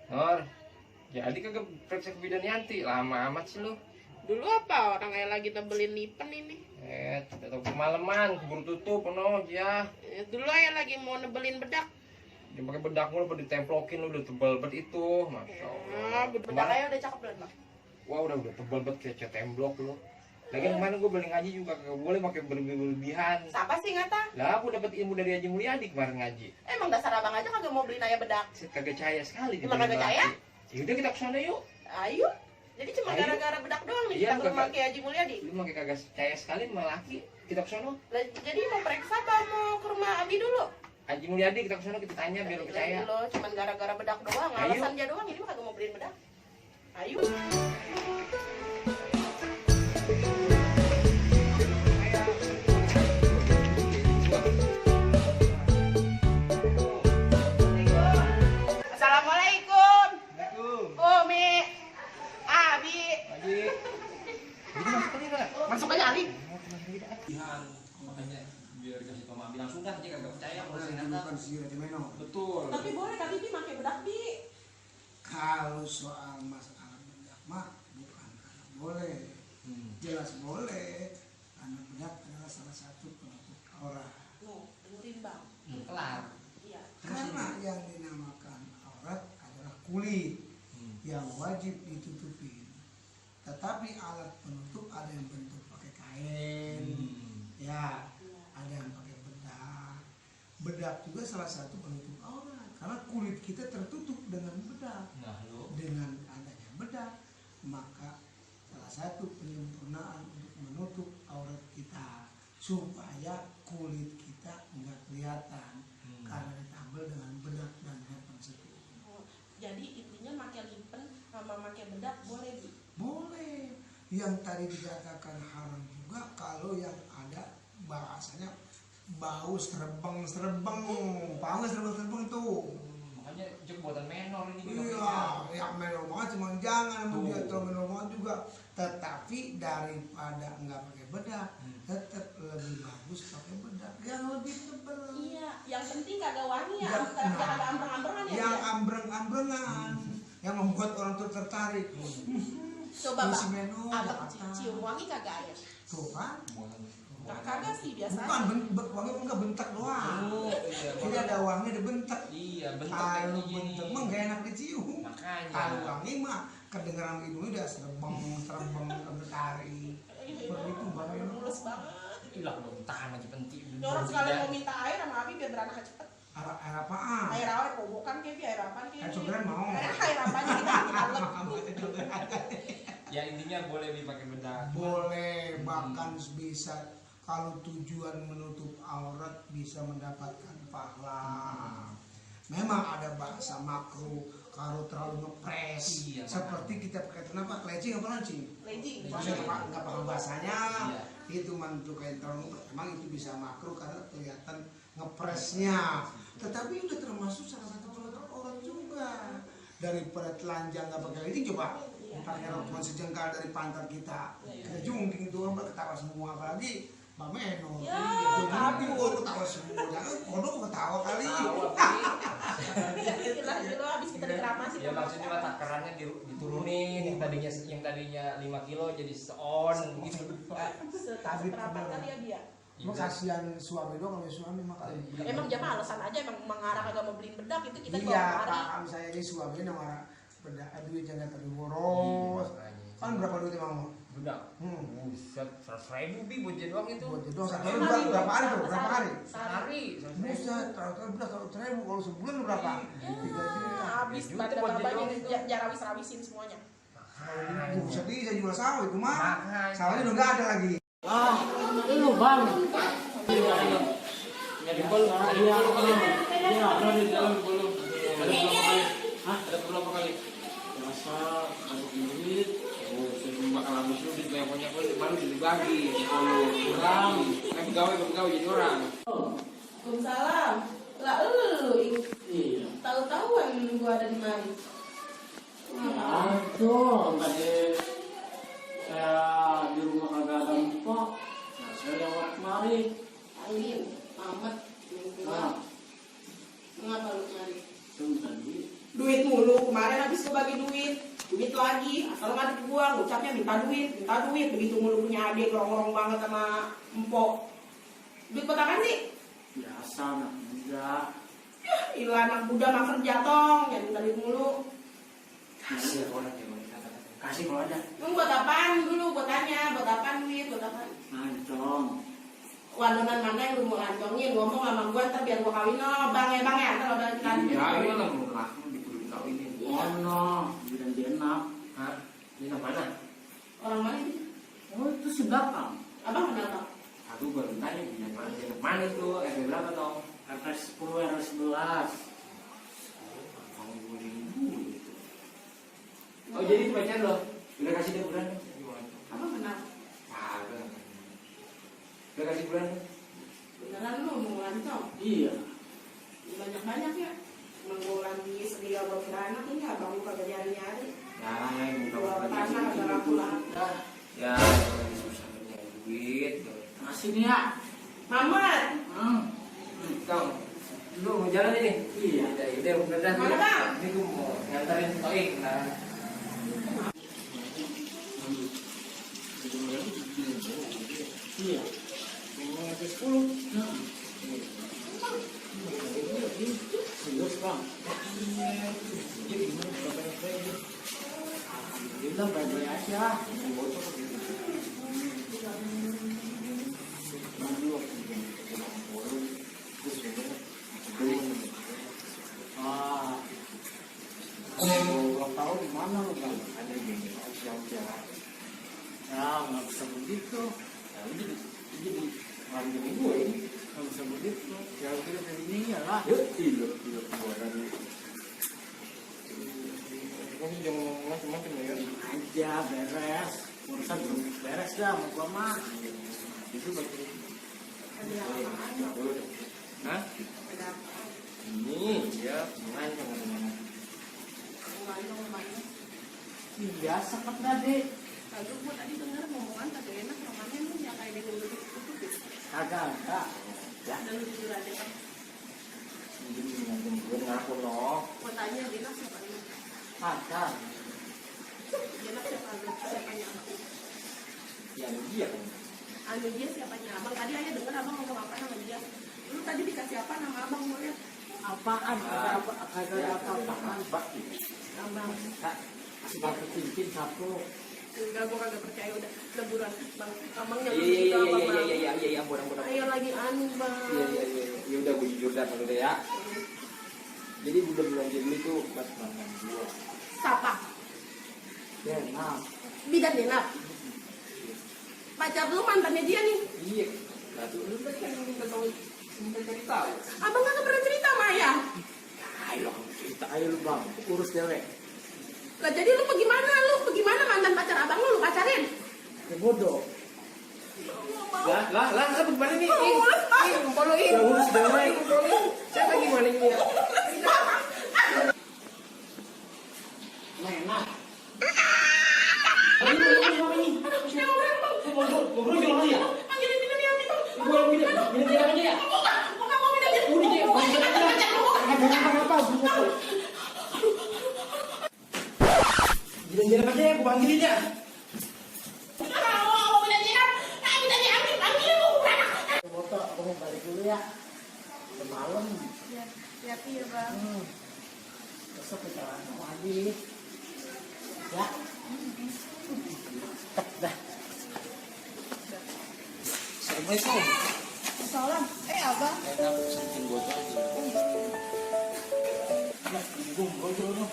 Nor, jadi kagak periksa ke bidan Yanti, lama amat sih lu. Dulu apa orang yang lagi nebelin lipen ini? Tidak tahu kemalaman, keburu tutup, no, ya. Dulu yang lagi mau nebelin bedak. Dia pakai bedak mulu, udah ditemplokin, udah tebal banget itu, masya Allah. Bedaknya udah cakep belum, Bang? Wah udah tebal banget kayak cat temblok lu. Lagian kemarin gue beli ngaji juga kagak boleh pakai berlebihan. Siapa sih ngata? Lah aku dapat ilmu dari Haji Mulyadi kemarin ngaji. Emang dasar abang aja kagak mau beliin ayah bedak. Saya kagak percaya sekali. Emang kagak percaya? Yaudah kita kesana yuk. Ayo. Jadi cuma Ayo. gara-gara bedak doang nih Iya, kita ke rumah kagak. Kiai Haji Mulyadi. Lu makai kagak percaya sekali sama laki. Kita kesana. Lah, jadi mau periksa apa mau ke rumah Abi dulu? Haji Mulyadi kita kesana kita tanya biar lu percaya. Lo cuma gara-gara bedak doang, Ayo. alasan dia doang ini mah kagak mau beliin bedak. Ayo. Assalamualaikum. Assalamualaikum. Umi. Abi. Haji. Jadi masuk aja Pak. Masuk aja Ali. Makanya biar kasih tau Mami langsung dah dia kagak percaya kalau Boleh, ternyata. bukan si Meno. Betul. Tapi boleh kali Bi pakai bedak Bi. Kalau soal masalah bedak mah bukan karena boleh, jelas boleh. Karena bedak adalah salah satu penutup aurat. Nuh, dengerin Bang. Kelar. Iya. Karena yang dinamakan aurat adalah kulit yang wajib ditutupin. Tetapi alat penutup ada yang bentuk pakai kain, ya, ada yang pakai bedak. Bedak juga salah satu penutup aurat karena kulit kita tertutup dengan bedak. Nah lu. Dengan adanya bedak, maka salah satu penyempurnaan untuk menutup aurat kita supaya kulit kita nggak kelihatan karena ditambal dengan bedak dan hair pensetuk. Oh, jadi intinya pakai lipen sama pakai bedak boleh Bi. Boleh. Yang tadi dikatakan haram juga kalau yang ada bahasanya bau serebeng-serebeng. Paham nggak serebeng-serebeng tuh? Makanya itu buatan menor ini juga. Iya, ya menor banget cuma jangan dia terlalu menor banget juga. Tetapi daripada nggak pakai bedak, tetap lebih bagus pakai bedak yang lebih tebal. Iya, yang penting kagak wangi ya, Yang- kagak ambreng-ambrengan ya. Yang Bi, ya? ambreng-ambrengan, yang membuat orang tuh tertarik. Coba Si Bang, Meno, abang Jakarta. cium wangi kagak ya? Tuh kan? Kagak sih biasa. Bukan wangi enggak bentak doang. Oh, iya. Jadi ada wangi ada bentak. Iya, bentuk kayak Kalau gini. bentak mah gak enak dicium. Makanya. Kalau wangi mah kedengeran hidungnya udah serebeng bertari. Begitu Bang Eno. Mulus banget. Itulah kalau tahan aja penting. Ini orang sekalian mau minta air sama Abi biar beranak cepet. Air apaan? Air awet kobokan kayak Bi, air apaan kayak Air Bi? cokelat mau. Air apanya kita Ya intinya boleh dipakai bedak. Boleh, bahkan bisa kalau tujuan menutup aurat bisa mendapatkan pahala. Memang ada bahasa makruh kalau terlalu ngepres. Iya, Seperti kita pakai kenapa? Lecing apa lancing? Legging. Maksudnya nggak paham bahasanya. Iya. Itu mantu kayak terlalu ngepres. Emang itu bisa makruh karena kelihatan ngepresnya. Tetapi udah termasuk salah satu penutup aurat juga. Daripada telanjang nggak pakai lecing, coba pakai rok cuma sejengkal dari pantat kita. Kita jungking itu orang ketawa semua, apalagi Mbak Meno. Ya, Tapi gua ketawa semua. Jangan kodok ketawa kali. Lah dulu habis kita dikeramasin. Ya maksudnya mah takarannya diturunin yang tadinya 5 kilo jadi seon gitu. Seberapa kali ya dia? Emang kasihan suami doang, kalau suami mah kali. Emang dia mah alasan aja emang mengarah kagak mau beliin bedak itu kita Iya, kalau hari. paham saya ini suami nomor bedak duit jangan terlalu boros. Kan berapa duit emang? Bedak. Buset, 100.000 Bi buat dia doang itu. Buat jodoh satu hari berapa hari tuh? Berapa hari? Sehari. Buset, kalau bedak kalau 1.000 kalau sebulan berapa? 3 juta. Habis Juta pada buat dia babanya doang itu. jarawis-rawisin semuanya. Buset bisa jual sawah itu mah. Makanya. Sawahnya udah nggak ada lagi. Lu bang, Ya di bol. iya, iya, ada di dalam belum. Ada berapa kali? Hah? Ada berapa kali? Masa masuk duit, Oh, sebelum bakal habis lu di teleponnya baru dibagi. kurang. Pegawai jadi orang. Waalaikumsalam. Lah lu Iya. tahu-tahuan gua ada di mari. Aduh, tadi saya di rumah kagak ada empok. Nah, saya lewat kemari. Angin, Mamet, Nah, Mengapa lu mari? itu tadi Duit mulu. kemarin habis gue bagi duit lagi, asal nggak dibuang, ucapnya minta duit, begitu mulu punya adik ngerong-ngerong banget sama empok. Duit buat apa sih? Biasa anak muda. Ilah anak muda mah kerja tong, yang minta duit mulu. Kasih orang yang mau dikatakan. Kasih kalau ada. Emang buat apaan dulu? Buat tanya, buat apaan duit, buat apaan? Ancong. Wadonan mana yang lu mau lancongin, ngomong sama gue ntar biar gue kawin. No, bang ya, ntar udah kawin. Ya, ini lah murah, dikudu kawinin. Iya. Oh no, bilang jenap. Hah? Ini mana? Orang mana sih? Oh itu si belakang. Abang kenal tau? Aku baru tanya punya mana? Mana itu? RW berapa tong? RT 10 RT 11. Kamu boleh gitu. Oh jadi itu pacar lo? Udah kasih dia bulan? Abang kenal? Kagak. Udah kasih bulan? Beneran lu mau lancong? Iya. Banyak-banyak ya. Emang gue lagi sedia buat beranak ini abang gue kagak nyari-nyari. Ya, yang Jual tanah kagak laku-laku. Ya, lagi susah punya duit. Kasih nih ya. Mamat! Kang, lu mau jalan ini? Iya. Udah, udah. Mana, Bang? Ini gue mau nganterin Toing. Nah, Iya. mau ngasih 10. Serius bang. Jadi gimana kabarnya saya ini? Alhamdulillah baik-baik aja. Ah. Ulang tahun di mana lu bang? Ada gini aja. Ya nggak bisa begitu. Ya udah, jadi hari ini gue ini. Nggak bisa begitu. Ya kita dari ini ya lah. Yuk, iya, gue tadi. Kamu jangan ngomong macam-macam ya. Aja beres. Urusan belum beres dah sama gua mah. Itu bagi. Ada apaan? Hah? Ada apaan? Ini dia mengancam mana-mana. Ngomong mana? Biasa kan tadi. Lalu gue tadi denger ngomongan kagak enak namanya lu yang kayak dia dulu tutup. Kagak ada. Ya. Dan lu jujur aja kan. Jadi mengancam gue ngaku loh. Gue tanya Dina siapa lu? Ada. Dina siapanya abang? Ya dia kan. Anu dia siapanya abang? Tadi aja denger abang ngomong apa nama dia. Lu tadi dikasih apa nama abang mau lihat? Apaan? Kagak ada apa-apaan. Abang. Sudah kecincin satu. Enggak, gue kagak percaya udah leburan bang. Abang yang Iya, ampun. Ayo lagi anu bang. Iya. Ya udah gue jujur dah kalau ya. Jadi bulan-bulan Juli itu pas mantan gue. Siapa? Denap. Bidan Denap. Pacar lu mantannya dia nih. Iya. Nah tuh lu tadi kan minta tahu, minta cari tahu. Abang kagak pernah cerita Maya. Ayo cerita ayo lu bang. Urus cewek. Lah jadi lu bagaimana mantan pacar abang lu pacarin? Ya bodoh. Lah, apa gimana nih? Follow in. Ya urus cewek. Siapa gimana ini ya? Enak. Ngobrol jangan ya. Panggilin Dina dia nih bang. Gue minum dia aja ya. Gua nggak mau minum dia. Udah dia, Panggilin aja pacar lu. Jalan-jalan aja ya, gue panggilin ya. Mau minum dia. Minum dia panggilin lu. Foto, aku mau balik dulu ya. Udah malam. Ya, hati ya bang. Besok kita lagi. Ya. Dah. Assalamualaikum. Salam. Abang. Enak, senting botol. Ya, bingung bro lu.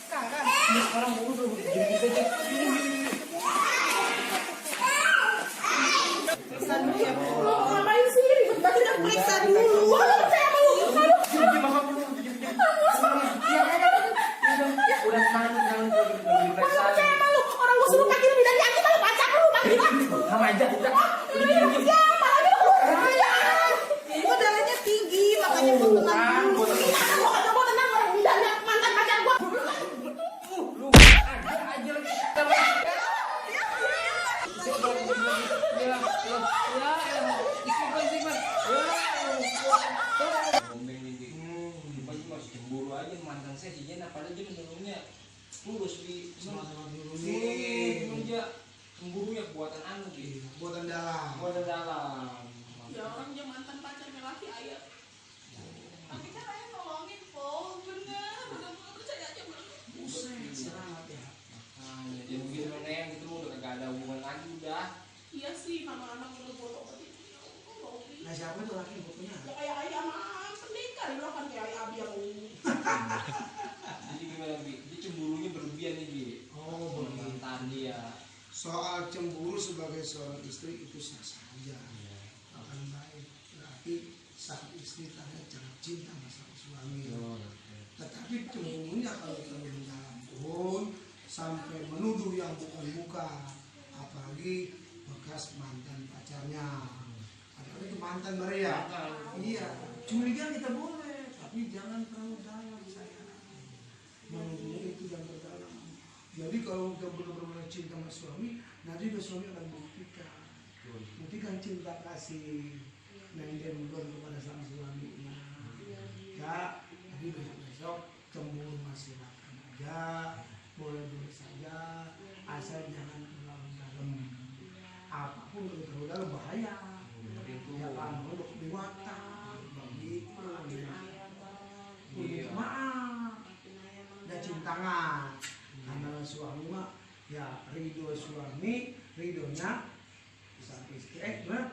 Kagak. Ini sekarang mau udah jadi aja. Periksa dulu ya. Lu ngapain sih ribet banget udah periksa dulu. Gua nggak percaya sama lu. Udah sekarang lagi periksa. Percaya sama lu. Orang gua suruh panggil bidan dia aku malah pacar lu panggil. Sama aja, udah. Siapa lagi lu? Gua darahnya tinggi makanya gua tenang dulu. Gua kagak mau tenang orang bidan mantan pacar gua. Lu aja lagi. Masih cemburu aja mantan saya si Jen apalagi senyumnya tulus di Sama-sama senyumnya diurusin. dia cemburunya buatan anu gitu. Buatan dalam. Buatan dalam. Ya orang dia mantan pacar laki ayah. Tapi kan ayah nolongin po, bener, udah mulai percaya aja banget. Buset, selamat ya. Makanya dia begitu neng gitu udah kagak ada hubungan lagi udah. Iya sih, anak-anak udah gue obat itu. Nah siapa itu laki pokoknya? Ya kayak ayah sama pendekar, dia kan kayak ayah abi yang Jadi gimana Bi? Dia cemburunya berlebihan nih Bi. Oh begitu. Mantan dia. Soal cemburu sebagai seorang istri itu sah saja, akan baik. Berarti sang istri tadi sangat cinta sama sang suami. Tetapi cemburunya kalau terlalu dalam pun sampai menuduh yang bukan, apalagi bekas mantan pacarnya. Padahal itu mantan Maria. Iya, curiga kita boleh, tapi jangan terlalu dalam sayang. Menuduhnya itu yang terdalam. Jadi kalau kita benar-benar cinta sama suami, nanti suami akan buktikan cinta kasih yang dia berikan kepada sang suaminya. Ya, jadi besok cemburu masih makan aja, boleh saja, asal jangan terlalu dalam. Apapun kalau terlalu dalam bahaya. Ya kan, untuk diwata, begitu. Maaf, dan cintangan. Karena suami mah ya ridho suami, ridhonya sang istri,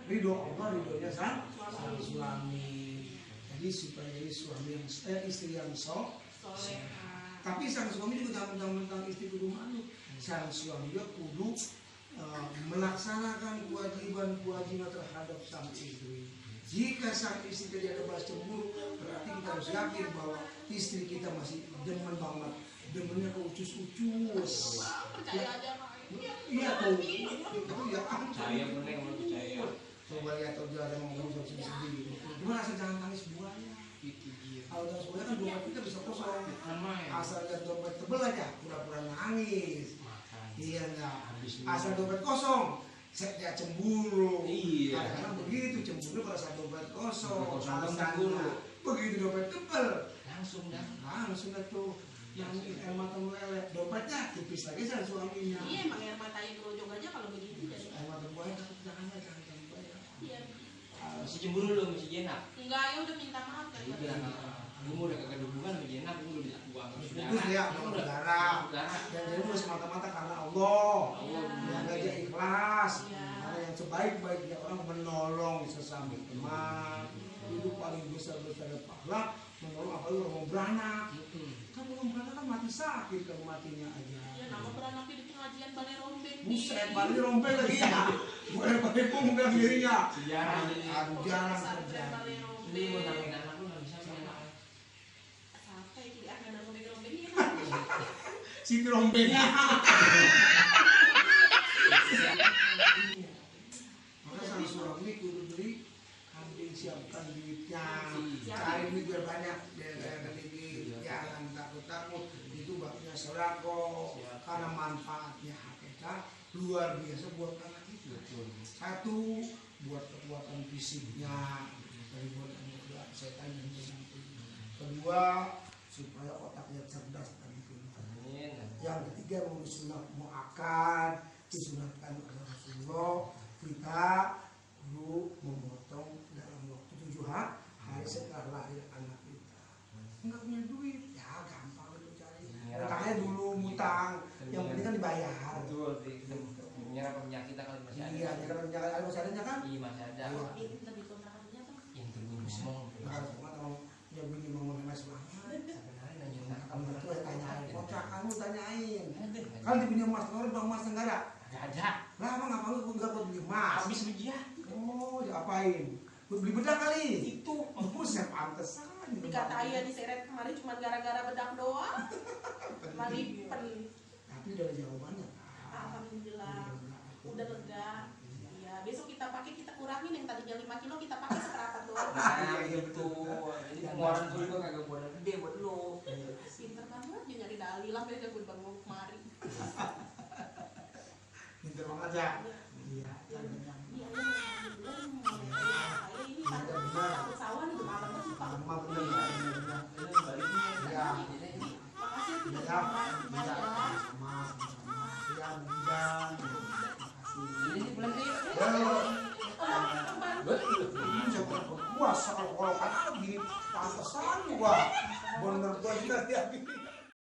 ridho Allah, ridhonya sang suami. Jadi supaya jadi suami yang istri yang tapi sang suami juga tentang istri kudu malu. Sang suami juga kudu melaksanakan kewajiban terhadap sang istri. Jika sang istri tidak ada balas cemburu, berarti kita harus yakin bahwa istri kita masih demen banget. Demennya ke ucus-ucus. percaya aja. Iya tuh. Itu ya Percaya bener mau percaya. coba lihat tuh ada ngomong sedih. Gimana asal jangan tangis buaya. Itu dia. Kalau tangis buaya kan dompet kita bisa kosong. Ramai. Asal lihat dompet tebel aja, pura-pura nangis. Iya enggak. Asal dompet kosong, saya cemburu. Iya. Karena begitu cemburu pada saat dompet kosong. Dompet kosong kan Alasannya. cemburu. Begitu dompet tebel, Langsung dah. langsung dah tuh. Yang air mata meleleh, dompetnya tipis lagi sama suaminya. Iya, emang air matanya gerojok aja kalau begitu jadi. Air mata buaya jangan buaya. Iya. Masih cemburu lu masih jenak. Enggak, ya udah minta maaf kan. Udah. Lu udah kagak ada hubungan sama jenak, lu udah buang Terus dia mau darah. Dan jadi mau semata-mata karena Allah. Yang dia ikhlas. Karena yang sebaik-baiknya orang menolong sesama teman. Itu paling besar-besar pahala. Menolong apalagi orang mau beranak. Kan orang beranak kan mati sakit kalau matinya aja. Ya nama beranaknya di pengajian balai rombeng. Buset, balik rompeng lagi ya. Boleh pakai pemuda dirinya. Sejarah jadi. Aduh jarang Pesantren terjadi. balai Lu rombeng. mau namain anak lu nggak bisa main anak. Sampai jadi anak rombeng-rombengnya. Si rompengnya. Maka sang suami kudu beli kambing, siapkan duitnya, cari duit biar banyak, biar ini jangan takut-takut. Itu baknya sodako, karena manfaatnya hakikat luar biasa buat anak itu. Satu, buat kekuatan fisiknya dari buat setan dan setan. Kedua, supaya otaknya cerdas dan pintar. Yang ketiga, mau disunat muakkad, disunatkan oleh Rasulullah. Kita perlu memotong dalam waktu 7 hari setelah lahir anak kita. Enggak punya duit, ya gampang itu cari. Utangnya dulu mutang, yang penting kan dibayar. Betul, menyerap penyakit kalau masih ada. Iya, jangan jangan masih adanya kan? Iya masih ada. Ini lebih kontrakannya apa? Yang terus ngomong. Nah, semua kalau yang begini mau ngemes banget. Sebenarnya nanya Nah, kamu kamu itu tanyain, kontrak kamu tanyain. Kan di punya emas telur, bang emas tenggara. Gak ada. Lah, emang ngapa lu enggak buat beli emas? Habis media. Oh, diapain? Buat beli bedak kali? Itu. Buset, pantesan. Dikata ayah diseret kemarin cuma gara-gara bedak doang. Malipen. Tapi udah ada jawabannya. Alhamdulillah. Udah lega. Iya, besok kita pakai, kita kurangin yang tadinya 5 kilo kita pakai seperempat doang. Nah, gitu. Jadi pengeluaran tuh juga kagak buat gede buat lu. Pinter banget dia nyari dalil lah, beda gue bangun kemari. Pinter banget ya. Iya. Iya, alhamdulillah. Ini takut sawah nih malam tuh Pak. Lama bener ya. Ini baliknya. Ya. Makasih. Ya. Ini bulan ini. Puasa kalau kan gini pantesan gua bener gua juga ya.